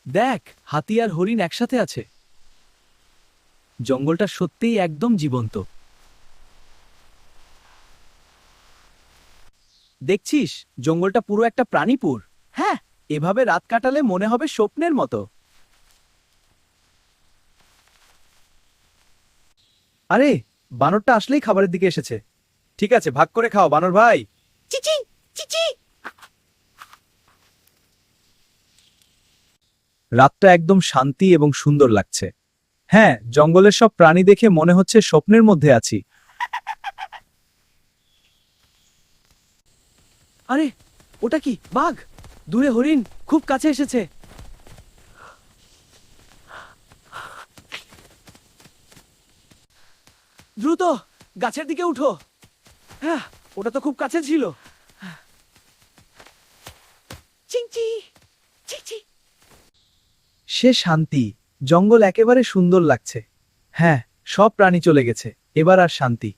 দেখ, হাতি আর হরিণ একসাথে আছে। জঙ্গলটা সত্যিই একদম জীবন্ত। দেখছিস, জঙ্গলটা পুরো একটা প্রাণীপুর। হ্যাঁ, এভাবে রাত কাটালে মনে হবে স্বপ্নের মতো। আরে, বানরটা আসলেই খাবারের দিকে এসেছে। ঠিক আছে, ভাগ করে খাও বানর ভাই। চিচি চিচি। রাতটা একদম শান্তি এবং সুন্দর লাগছে। হ্যাঁ, জঙ্গলের সব প্রাণী দেখে মনে হচ্ছে স্বপ্নের মধ্যে আছি। আরে, ওটা কি বাঘ? দূরে হরিণ খুব কাছে এসেছে। দ্রুত গাছের দিকে উঠো। হ্যাঁ, ওটা তো খুব কাছে ছিল। চিংচি চিংচি। সে শান্তি, জঙ্গল একেবারে সুন্দর লাগছে। হ্যাঁ, সব প্রাণী চলে গেছে, এবার আর শান্তি।